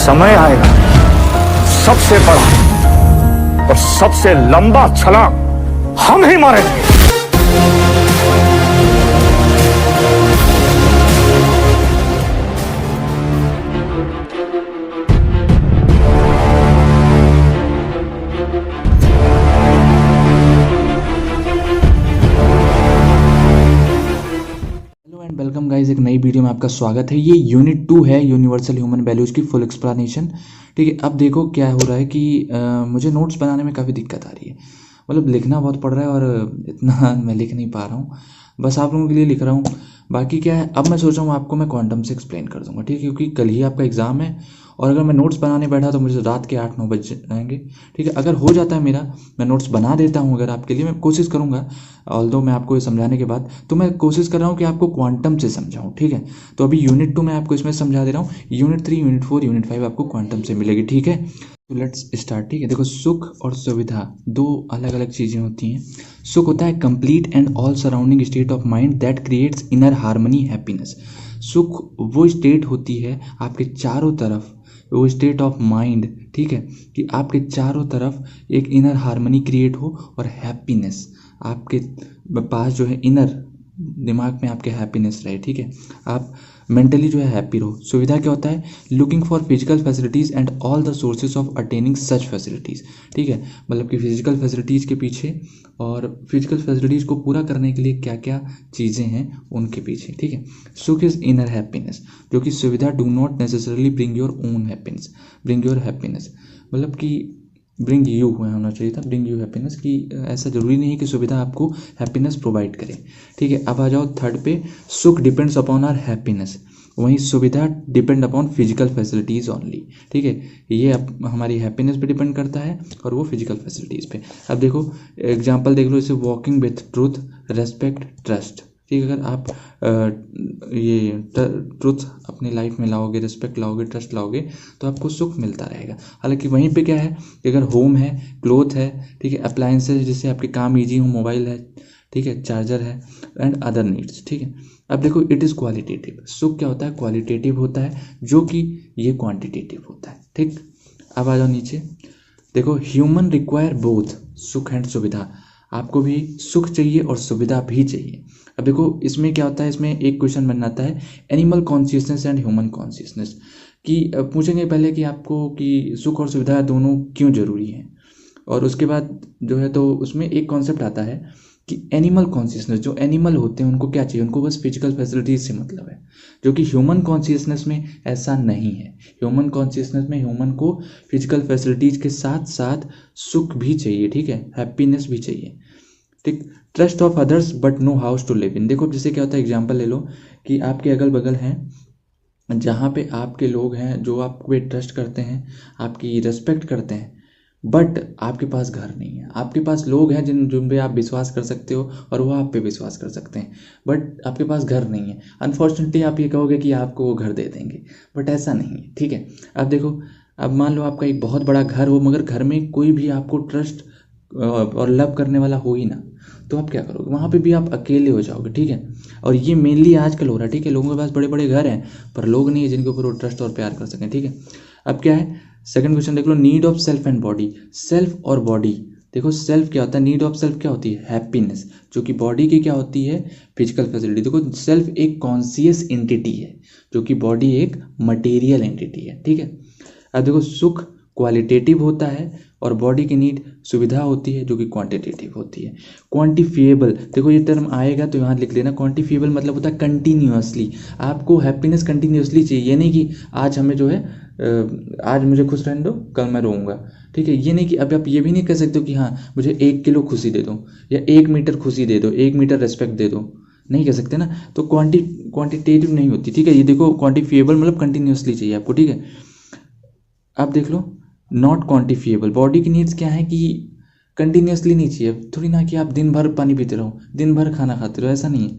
समय आएगा, सबसे बड़ा और सबसे लंबा छलांग हम ही मारेंगे। एंड वेलकम गाइस, एक नई वीडियो में आपका स्वागत है। ये यूनिट 2 है, यूनिवर्सल ह्यूमन वैल्यूज़ की फुल एक्सप्लेनेशन। ठीक है, अब देखो क्या हो रहा है कि मुझे नोट्स बनाने में काफ़ी दिक्कत आ रही है। मतलब लिखना बहुत पड़ रहा है और इतना मैं लिख नहीं पा रहा हूँ, बस आप लोगों के लिए लिख रहा हूँ। बाकी क्या है, अब मैं सोच रहा हूँ आपको मैं क्वांटम से एक्सप्लेन कर दूंगा, ठीक है, क्योंकि कल ही आपका एग्ज़ाम है और अगर मैं नोट्स बनाने बैठा तो मुझे रात के 8-9 बज जाएंगे। ठीक है, अगर हो जाता है मेरा, मैं नोट्स बना देता हूँ अगर आपके लिए, मैं कोशिश करूँगा। ऑल्दो मैं आपको ये समझाने के बाद तो मैं कोशिश कर रहा हूँ कि आपको क्वांटम से समझाऊँ। ठीक है, तो अभी यूनिट 2 मैं आपको इसमें समझा दे रहा हूँ, यूनिट 3, यूनिट 4, यूनिट 5 आपको क्वांटम से मिलेगी। ठीक है, तो लेट्स स्टार्ट। ठीक है, देखो, सुख और सुविधा दो अलग अलग चीज़ें होती हैं। सुख होता है complete and all surrounding state of mind that creates inner harmony happiness. सुख वो स्टेट होती है आपके चारों तरफ, वो स्टेट ऑफ माइंड, ठीक है, कि आपके चारों तरफ एक इनर हार्मनी क्रिएट हो और हैप्पीनेस आपके पास जो है, इनर दिमाग में आपके हैप्पीनेस रहे। ठीक है, आप मेंटली जो है हैप्पी रहो। सुविधा क्या होता है? Looking for physical facilities and all the sources of attaining such facilities. ठीक है, मतलब कि फिजिकल फैसिलिटीज़ के पीछे और फिजिकल फैसिलिटीज़ को पूरा करने के लिए क्या क्या चीज़ें हैं उनके पीछे। ठीक है, सुख इज़ इनर हैप्पीनेस, जो कि सुविधा do not necessarily bring your own happiness, bring your happiness, मतलब कि ब्रिंग यू होना चाहिए था, ब्रिंग यू हैप्पीनेस, कि ऐसा ज़रूरी नहीं है कि सुविधा आपको हैप्पीनेस प्रोवाइड करे। ठीक है, अब आ जाओ थर्ड पे। सुख डिपेंड्स अपॉन आर हैप्पीनेस, वहीं सुविधा depend upon physical facilities only. ठीक है, ये हमारी हैप्पीनेस पे डिपेंड करता है और वो फिजिकल फैसिलिटीज़ पे। अब देखो एग्जांपल देख लो, जैसे walking with truth, respect, trust. ठीक है, अगर आप ये ट्रुथ अपनी लाइफ में लाओगे, रिस्पेक्ट लाओगे, ट्रस्ट लाओगे, तो आपको सुख मिलता रहेगा। हालांकि वहीं पे क्या है कि अगर होम है, क्लोथ है, ठीक है, अप्लायंसेज जिससे आपके काम ईजी हो, मोबाइल है, ठीक है, चार्जर है, एंड अदर नीड्स। ठीक है, अब देखो इट इज़ क्वालिटेटिव। सुख क्या होता है? क्वालिटेटिव होता है, जो कि ये क्वांटिटेटिव होता है। ठीक, अब आ जाओ नीचे। देखो, ह्यूमन रिक्वायर बोथ सुख एंड सुविधा। आपको भी सुख चाहिए और सुविधा भी चाहिए। अब देखो इसमें क्या होता है, इसमें एक क्वेश्चन बन जाता है, animal consciousness and human consciousness, कि पूछेंगे पहले कि आपको कि सुख और सुविधा दोनों क्यों जरूरी हैं, और उसके बाद जो है तो उसमें एक कॉन्सेप्ट आता है कि एनिमल कॉन्शियसनेस, जो एनिमल होते हैं उनको क्या चाहिए? उनको बस फिजिकल फैसिलिटीज से मतलब है, जो कि ह्यूमन कॉन्शियसनेस में ऐसा नहीं है। ह्यूमन कॉन्शियसनेस में ह्यूमन को फिजिकल फैसिलिटीज के साथ साथ सुख भी चाहिए, ठीक है, हैप्पीनेस भी चाहिए। ठीक, trust of others but no house to live in. देखो जैसे क्या होता है, एग्जांपल ले लो कि आपके अगल बगल हैं, जहाँ पे आपके लोग हैं जो आप पे ट्रस्ट करते हैं, आपकी रिस्पेक्ट करते हैं, बट आपके पास घर नहीं है। आपके पास लोग हैं जिन पे आप विश्वास कर सकते हो और वो आप पे विश्वास कर सकते हैं, बट आपके पास घर नहीं है। अनफॉर्चुनेटली आप ये कहोगे कि आपको वो घर दे देंगे, बट ऐसा नहीं है। ठीक है, अब देखो, अब मान लो आपका एक बहुत बड़ा घर हो, मगर घर में कोई भी आपको ट्रस्ट और लव करने वाला हो ही ना, तो आप क्या करोगे? वहाँ पे भी आप अकेले हो जाओगे। ठीक है, और ये मेनली आजकल हो रहा है। ठीक है, लोगों के पास बड़े बड़े घर हैं पर लोग नहीं है जिनके ऊपर वो ट्रस्ट और प्यार कर सकें। ठीक है, अब क्या है, सेकंड क्वेश्चन देख लो, need of self and body. Self और बॉडी, देखो सेल्फ क्या होता है, नीड ऑफ सेल्फ क्या होती है? हैप्पीनेस, जो कि बॉडी की क्या होती है? Physical facility. देखो सेल्फ एक कॉन्शियस एंटिटी है, जो कि बॉडी एक मटेरियल एंटिटी है। ठीक है, अब देखो सुख क्वालिटेटिव होता है और बॉडी की नीड सुविधा होती है, जो कि क्वांटिटेटिव होती है। क्वांटिफिएबल, देखो ये टर्म आएगा तो यहाँ लिख लेना, क्वांटिफिएबल मतलब होता है कंटिन्यूअसली। आपको हैप्पीनेस कंटिन्यूअसली चाहिए, ये नहीं कि आज हमें जो है आज मुझे खुश रहने दो, कल मैं रोऊंगा। ठीक है, ये नहीं कि अब आप ये भी नहीं कह सकते हो कि हाँ मुझे 1 किलो खुशी दे दो या 1 मीटर खुशी दे दो, 1 मीटर रेस्पेक्ट दे दो, नहीं कह सकते ना। तो क्वांटिटेटिव नहीं होती। ठीक है, ये देखो क्वांटिफिएबल मतलब कंटिन्यूअसली चाहिए आपको। ठीक है, अब देख लो नॉट क्वांटिफिएबल, बॉडी की नीड्स क्या है कि कंटिन्यूअसली नहीं चाहिए, थोड़ी ना कि आप दिन भर पानी पीते रहो, दिन भर खाना खाते रहो, ऐसा नहीं है।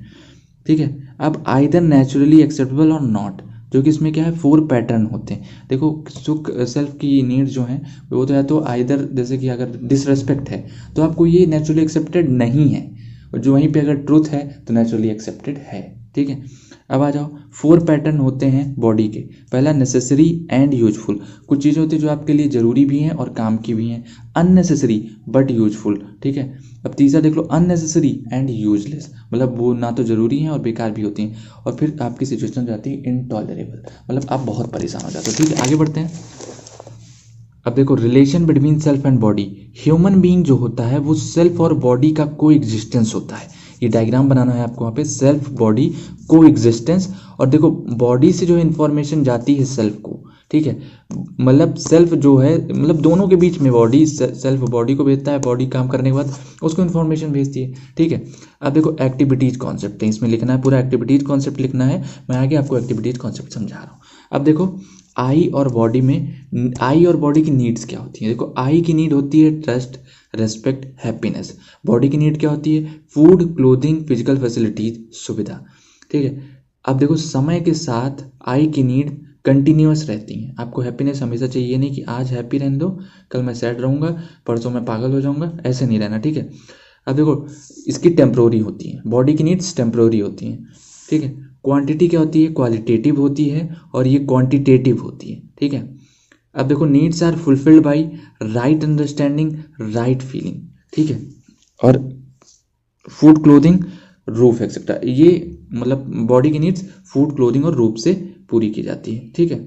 ठीक है, अब आइदर नेचुरली एक्सेप्टेबल और नॉट, जो कि इसमें क्या है 4 पैटर्न होते हैं। देखो सुख सेल्फ की नीड्स जो हैं वो तो है तो आइदर, जैसे कि अगर डिसरेस्पेक्ट है तो आपको ये नेचुरली एक्सेप्टेड नहीं है, और जो वहीं पे अगर ट्रूथ है तो नेचुरली एक्सेप्टेड है। ठीक है, अब आ जाओ, 4 पैटर्न होते हैं बॉडी के। पहला नेसेसरी एंड यूजफुल, कुछ चीज़ें होती है जो आपके लिए ज़रूरी भी हैं और काम की भी हैं। अननेसेसरी बट यूजफुल, ठीक है। अब तीसरा देख लो, अननेसेसरी एंड यूजलेस, मतलब वो ना तो ज़रूरी हैं और बेकार भी होती हैं। और फिर आपकी सिचुएशन हो जाती है इनटॉलरेबल, मतलब आप बहुत परेशान हो जाते हो। ठीक है, आगे बढ़ते हैं। अब देखो, relation between self and body. Human being जो होता है वो सेल्फ और बॉडी का को एग्जिस्टेंस होता है। ये डायग्राम बनाना है आपको, वहाँ पे सेल्फ बॉडी को एग्जिस्टेंस। और देखो, बॉडी से जो इन्फॉर्मेशन जाती है सेल्फ को, ठीक है, मतलब सेल्फ जो है, मतलब दोनों के बीच में बॉडी, सेल्फ बॉडी को भेजता है, बॉडी काम करने के बाद उसको इन्फॉर्मेशन भेजती है। ठीक है, अब देखो एक्टिविटीज कॉन्सेप्ट है, इसमें लिखना है पूरा एक्टिविटीज कॉन्सेप्ट लिखना है। मैं आगे आपको एक्टिविटीज कॉन्सेप्ट समझा रहा हूँ। अब देखो, आई और बॉडी में, आई और बॉडी की नीड्स क्या होती हैं। देखो, आई की नीड होती है ट्रस्ट, रेस्पेक्ट, हैप्पीनेस। बॉडी की नीड क्या होती है? फूड, क्लोथिंग, फिजिकल फैसिलिटीज, सुविधा। ठीक है, अब देखो, समय के साथ आई की नीड कंटिन्यूअस रहती हैं। आपको हैप्पीनेस हमेशा चाहिए, ये नहीं कि आज हैप्पी रहने दो, कल मैं सैड रहूँगा, परसों मैं पागल हो जाऊँगा, ऐसे नहीं रहना। ठीक है, अब देखो, इसकी टेम्प्रोरी होती है, बॉडी की नीड्स टेम्प्रोरी होती हैं। ठीक है, क्वांटिटी क्या होती है? क्वालिटेटिव होती है, और ये क्वांटिटेटिव होती है। ठीक है, अब देखो, needs are fulfilled by right understanding, right feeling. ठीक है, और फूड, क्लोथिंग, रूफ एक्सेट्रा, ये मतलब बॉडी की नीड्स फूड, क्लोथिंग और रूफ से पूरी की जाती है। ठीक है,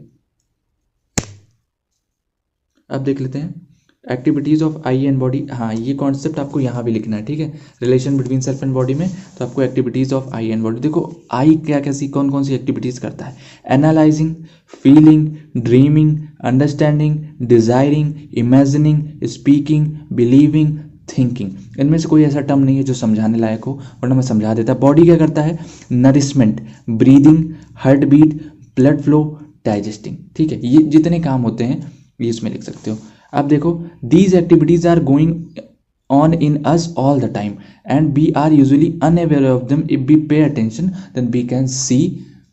अब देख लेते हैं activities of I and body. हाँ, ये कॉन्सेप्ट आपको यहाँ भी लिखना है। ठीक है, relation between self and body में, तो आपको activities of I and body. देखो, आई क्या कैसी कौन कौन सी एक्टिविटीज करता है? Analysing, feeling, dreaming, understanding, desiring, imagining, speaking, believing, thinking. इनमें से कोई ऐसा टर्म नहीं है जो समझाने लायक हो, वरना मैं समझा देता। बॉडी क्या करता है? Nourishment, breathing, heart beat, blood flow, digesting. ठीक है, ये जितने काम होते हैं ये इसमें लिख सकते हो। अब देखो, these activities are going on in us all the time and we are usually unaware of them. If we pay attention then we can see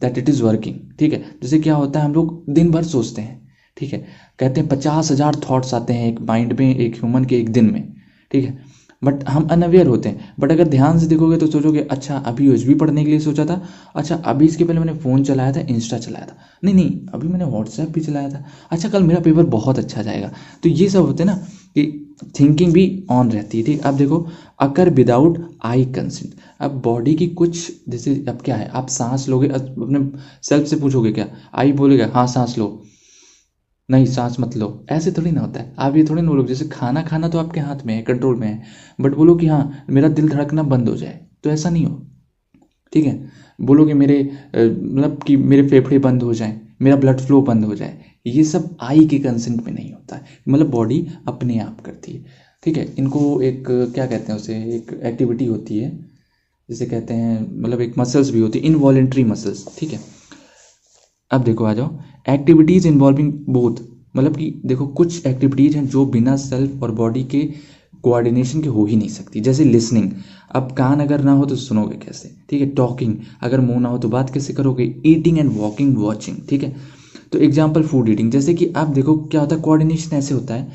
that it is working. ठीक है, जैसे क्या होता है, हम लोग दिन भर सोचते हैं। ठीक है, कहते हैं 50,000 थॉट्स आते हैं एक माइंड में, एक ह्यूमन के एक दिन में। ठीक है, बट हम अनअवेयर होते हैं। बट अगर ध्यान से देखोगे तो सोचोगे, अच्छा अभी यूएसबी पढ़ने के लिए सोचा था, अच्छा अभी इसके पहले मैंने फ़ोन चलाया था, इंस्टा चलाया था, नहीं अभी मैंने व्हाट्सएप भी चलाया था, अच्छा कल मेरा पेपर बहुत अच्छा जाएगा। तो ये सब होते हैं ना कि थिंकिंग भी ऑन रहती है। ठीक, अब देखो, अकर विदाउट आई कंसेंट। अब बॉडी की कुछ, जैसे अब क्या है, आप सांस लोगे, अपने सेल्फ से पूछोगे क्या? आई बोलेगा हाँ सांस लो, नहीं सांस मत लो, ऐसे थोड़ी ना होता है। आप ये थोड़ी ना बोलोगे, जैसे खाना खाना तो आपके हाथ में है, कंट्रोल में है, बट बोलो कि हाँ मेरा दिल धड़कना बंद हो जाए, तो ऐसा नहीं हो। ठीक है, बोलोगे मेरे मतलब कि मेरे फेफड़े बंद हो जाएं, मेरा ब्लड फ्लो बंद हो जाए, ये सब आई के कंसेंट में नहीं होता है, मतलब बॉडी अपने आप करती है। ठीक है, इनको एक क्या कहते हैं, उसे एक एक्टिविटी होती है जिसे कहते हैं, मतलब एक मसल्स भी होती है, इनवॉलेंट्री मसल्स। ठीक है, अब देखो, आ जाओ, एक्टिविटीज इन्वॉल्विंग बोथ, मतलब कि देखो कुछ एक्टिविटीज हैं जो बिना सेल्फ और बॉडी के कोऑर्डिनेशन के हो ही नहीं सकती। जैसे लिसनिंग, अब कान अगर ना हो तो सुनोगे कैसे? ठीक है, टॉकिंग, अगर मुंह ना हो तो बात कैसे करोगे? Eating and walking, watching. ठीक है, तो एग्जाम्पल फूड ईटिंग, जैसे कि आप देखो क्या होता है, कोऑर्डिनेशन ऐसे होता है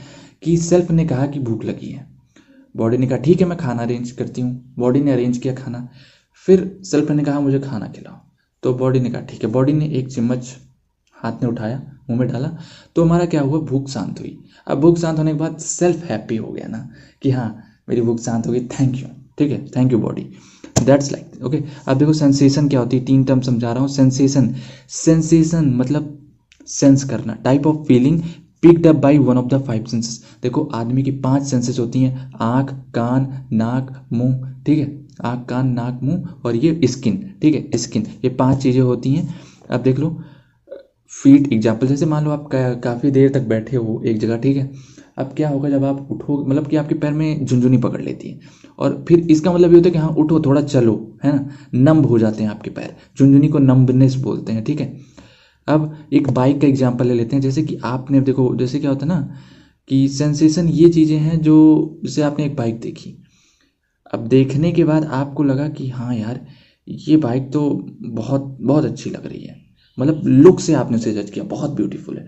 कि सेल्फ ने कहा कि भूख लगी है, बॉडी ने कहा ठीक है मैं खाना अरेंज करती हूँ, बॉडी ने अरेंज किया खाना, फिर सेल्फ ने कहा मुझे खाना खिलाओ, तो बॉडी ने कहा ठीक है, बॉडी ने एक चम्मच हाथ में उठाया, मुंह में डाला, तो हमारा क्या हुआ, भूख शांत हुई। अब भूख शांत होने के बाद सेल्फ हैप्पी हो गया ना कि हाँ मेरी भूख शांत हो गई, थैंक यू। ठीक है, thank you body, that's like okay. अब देखो सेंसेशन क्या होती है, 3 टर्म समझा रहा हूँ। सेंसेशन, सेंसेशन मतलब सेंस करना, type of feeling picked up by one of the 5 senses. देखो आदमी की 5 सेंसेस होती हैं, आँख, कान, नाक, मुंह। ठीक है, आँख, कान, नाक, मुंह और ये स्किन। ठीक है, स्किन, ये 5 चीज़ें होती हैं। अब देख लो फीट एग्जाम्पल, जैसे मान लो आप काफ़ी देर तक बैठे हो एक जगह। ठीक है, अब क्या होगा जब आप उठो, मतलब कि आपके पैर में झुनझुनी पकड़ लेती है, और फिर इसका मतलब ये होता है कि हाँ उठो थोड़ा चलो, है ना, नंब हो जाते हैं आपके पैर, झुनझुनी को नंबनेस बोलते हैं। ठीक है, अब एक बाइक का एग्जाम्पल ले लेते हैं, जैसे कि आपने देखो, जैसे क्या होता है ना कि सेंसेशन ये चीज़ें हैं जो, जैसे आपने एक बाइक देखी, अब देखने के बाद आपको लगा कि हाँ यार ये बाइक तो बहुत बहुत अच्छी लग रही है, मतलब लुक से आपने उसे जज किया, बहुत ब्यूटीफुल है।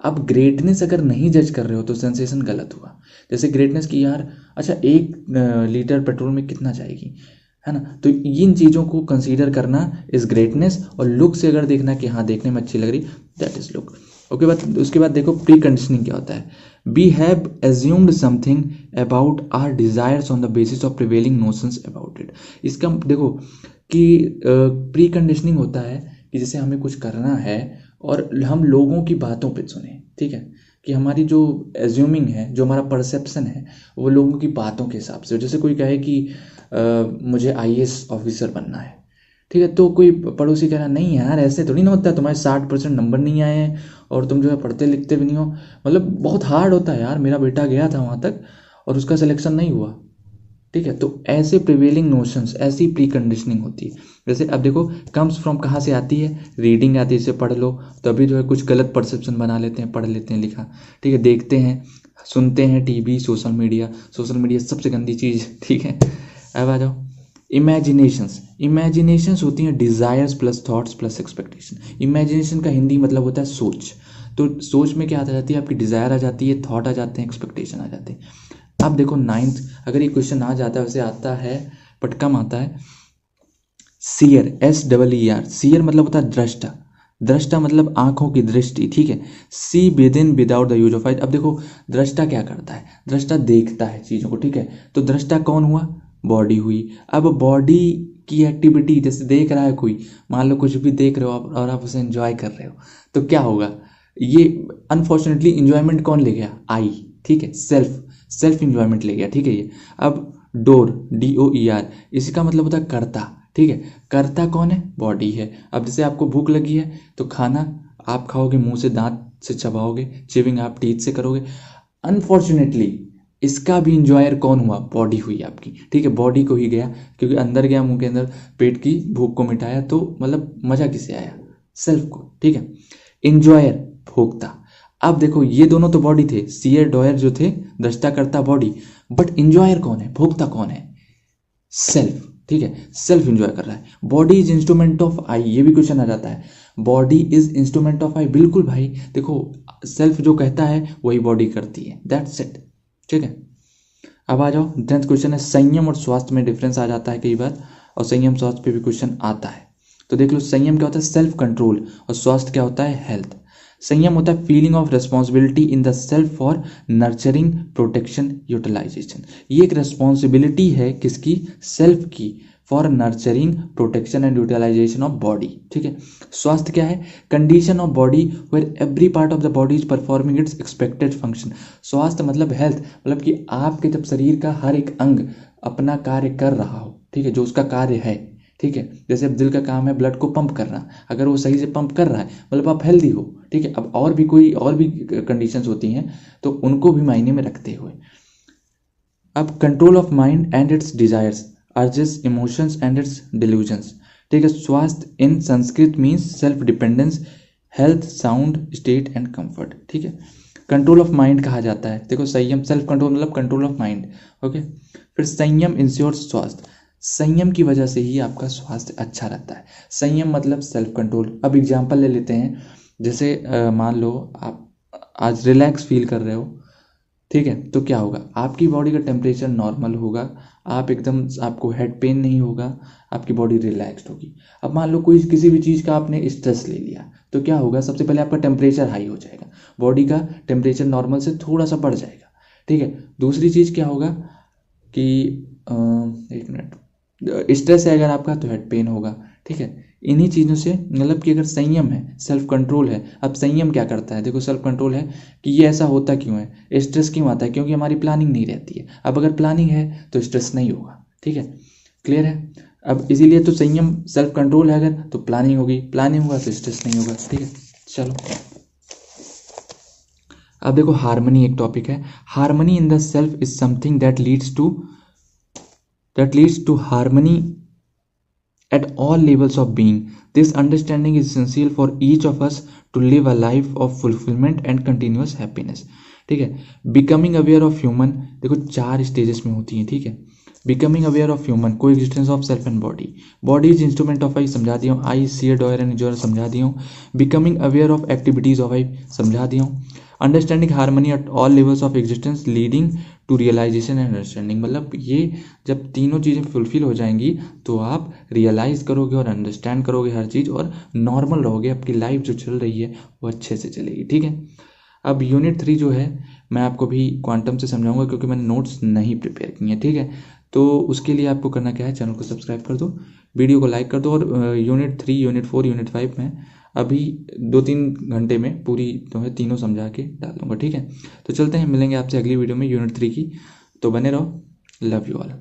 अब ग्रेटनेस अगर नहीं जज कर रहे हो तो सेंसेशन गलत हुआ। जैसे ग्रेटनेस की यार, अच्छा 1 लीटर पेट्रोल में कितना जाएगी, है ना। तो इन चीज़ों को कंसीडर करना इज ग्रेटनेस, और लुक से अगर देखना कि हाँ देखने में अच्छी लग रही, दैट इज लुक। ओके, बाद उसके बाद देखो प्री कंडीशनिंग क्या होता है। We have assumed something about our desires on the basis of prevailing notions about it. इसका देखो कि प्री कंडीशनिंग होता है कि जैसे हमें कुछ करना है और हम लोगों की बातों पे सुने, ठीक है, कि हमारी जो एज्यूमिंग है, जो हमारा परसेप्शन है, वो लोगों की बातों के हिसाब से। जैसे कोई कहे कि मुझे आईएएस ऑफिसर बनना है, ठीक है, तो कोई पड़ोसी कह रहा नहीं यार ऐसे थोड़ी ना होता है, तुम्हारे 60% नंबर नहीं आए हैं और तुम जो है पढ़ते लिखते भी नहीं हो, मतलब बहुत हार्ड होता है यार, मेरा बेटा गया था वहाँ तक और उसका सिलेक्शन नहीं हुआ, ठीक है। तो ऐसे प्रिवेलिंग नोशंस, ऐसी प्री कंडीशनिंग होती है। जैसे अब देखो कम्स फ्रॉम कहाँ से आती है, रीडिंग आती है, इसे पढ़ लो तभी जो है कुछ गलत परसेप्शन बना लेते हैं, पढ़ लेते हैं लिखा, ठीक है, देखते हैं सुनते हैं टीवी, सोशल मीडिया सबसे गंदी चीज़, ठीक है। अब आ जाओ इमेजिनेशंस होती हैं desires plus thoughts plus expectation. Imagination का हिंदी मतलब होता है सोच। तो सोच में क्या आ जाती है, आपकी डिज़ायर आ जाती है, थॉट आ जाते हैं, एक्सपेक्टेशन आ जाते हैं। अब देखो 9th, अगर ये क्वेश्चन आ जाता है, वैसे आता है बट कम आता है, सीयर, SEER, सीयर मतलब होता है दृष्टा, दृष्टा मतलब आंखों की दृष्टि, ठीक है। See within without the use of eyes. अब देखो दृष्टा क्या करता है, दृष्टा देखता है चीज़ों को, ठीक है। तो दृष्टा कौन हुआ, बॉडी हुई। अब बॉडी की एक्टिविटी, जैसे देख रहा है कोई, मान लो कुछ भी देख रहे हो आप और आप उसे एंजॉय कर रहे हो, तो क्या होगा, ये अनफॉर्चुनेटली इंजॉयमेंट कौन ले गया, आई, ठीक है, सेल्फ इंजॉयमेंट ले गया, ठीक है। ये अब डोर, DOER, इसका मतलब होता है कर्ता, ठीक है। कर्ता कौन है, बॉडी है। अब जैसे आपको भूख लगी है तो खाना आप खाओगे, मुंह से दांत से चबाओगे, चिविंग आप टीथ से करोगे। अनफॉर्चुनेटली इसका भी इंजॉयर कौन हुआ, बॉडी हुई आपकी, ठीक है। बॉडी को ही गया, क्योंकि अंदर गया मुंह के अंदर, पेट की भूख को मिटाया, तो मतलब मजा किसे आया, सेल्फ को, ठीक है। इंजॉयर भोगता। अब देखो ये दोनों तो बॉडी थे, सीयर डॉयर जो थे, दृष्टा करता बॉडी, बट इंजॉयर कौन है, भोगता कौन है, सेल्फ, ठीक है। सेल्फ इंजॉय कर रहा है। बॉडी इज इंस्ट्रूमेंट ऑफ आई, ये भी क्वेश्चन आ जाता है, बॉडी इज इंस्ट्रूमेंट ऑफ आई, बिल्कुल भाई, देखो सेल्फ जो कहता है वही बॉडी करती है, दैट्स इट, ठीक है। अब आ जाओ 10th क्वेश्चन है, संयम और स्वास्थ्य में डिफरेंस आ जाता है कई बार, और संयम स्वास्थ्य पे भी क्वेश्चन आता है। तो देख लो संयम क्या होता है, सेल्फ कंट्रोल, और स्वास्थ्य क्या होता है, हेल्थ। संयम होता है feeling of responsibility in the self for nurturing, protection, utilization. ये एक रिस्पॉन्सिबिलिटी है किसकी, सेल्फ की, for nurturing, protection and utilization of body, ठीक है। स्वास्थ्य क्या है, condition of body where every part of the body is performing its expected function. स्वास्थ्य मतलब हेल्थ, मतलब कि आपके जब शरीर का हर एक अंग अपना कार्य कर रहा हो, ठीक है, जो उसका कार्य है, ठीक है। जैसे अब दिल का काम है ब्लड को पंप करना, अगर वो सही से पंप कर रहा है मतलब आप हेल्दी हो, ठीक है। अब और भी कंडीशंस होती हैं, तो उनको भी मायने में रखते हुए, अब control of mind and its desires, urges, emotions and its delusions, ठीक है। स्वास्थ्य in Sanskrit means self dependence, health, sound state and comfort, ठीक है। कंट्रोल ऑफ माइंड कहा जाता है, देखो संयम, सेल्फ कंट्रोल मतलब कंट्रोल ऑफ माइंड, ओके। फिर संयम इंश्योर्स स्वास्थ्य, संयम की वजह से ही आपका स्वास्थ्य अच्छा रहता है। संयम मतलब सेल्फ कंट्रोल। अब एग्जांपल ले लेते हैं, जैसे मान लो आप आज रिलैक्स फील कर रहे हो, ठीक है, तो क्या होगा, आपकी बॉडी का टेम्परेचर नॉर्मल होगा, आप एकदम, आपको हेड पेन नहीं होगा, आपकी बॉडी रिलैक्स्ड होगी। अब मान लो कोई किसी भी चीज़ का आपने स्ट्रेस ले लिया, तो क्या होगा, सबसे पहले आपका टेम्परेचर हाई हो जाएगा, बॉडी का टेम्परेचर नॉर्मल से थोड़ा सा बढ़ जाएगा, ठीक है। दूसरी चीज़ क्या होगा कि एक मिनट, स्ट्रेस है अगर आपका तो हेड पेन होगा, ठीक है। इन्हीं चीज़ों से मतलब कि अगर संयम है, सेल्फ कंट्रोल है। अब संयम क्या करता है, देखो सेल्फ कंट्रोल है कि ये ऐसा होता क्यों है, स्ट्रेस क्यों आता है, क्योंकि हमारी प्लानिंग नहीं रहती है। अब अगर प्लानिंग है तो स्ट्रेस नहीं होगा, ठीक है, क्लियर है। अब इसीलिए तो संयम सेल्फ कंट्रोल है, अगर तो प्लानिंग होगी, प्लानिंग होगा तो स्ट्रेस नहीं होगा, ठीक है। चलो अब देखो हार्मनी एक टॉपिक है। Harmony in the self is something that leads to harmony at all levels of being. This understanding is essential for each of us to live a life of fulfillment and continuous happiness, ठीक है। Becoming aware of human, देखो 4 stages में होती हैं, ठीक है। Becoming aware of human, coexistence of self and body, body is instrument of I, समझा दिया हूँ, I seer doer and enjoyer, समझा दिया हूँ। Becoming aware of activities of I, समझा दिया हूँ। Understanding harmony at all levels of existence leading to realisation and understanding, मतलब ये जब तीनों चीज़ें फुलफिल हो जाएंगी तो आप रियलाइज़ करोगे और अंडरस्टैंड करोगे हर चीज़, और नॉर्मल रहोगे, आपकी लाइफ जो चल रही है वो अच्छे से चलेगी। ठीक है, अब यूनिट 3 जो है मैं आपको भी क्वांटम से समझाऊंगा क्योंकि मैंने नोट्स नहीं प्रिपेयर किए हैं। ठीक है, तो उसके लिए आपको करना क्या है, चैनल को सब्सक्राइब कर दो, वीडियो को लाइक कर दो, और यूनिट 3, यूनिट 4, यूनिट 5 में अभी 2-3 घंटे में पूरी तुम्हें तीनों समझा के डाल दूंगा। ठीक है, तो चलते हैं, मिलेंगे आपसे अगली वीडियो में यूनिट 3 की। तो बने रहो, लव यू ऑल।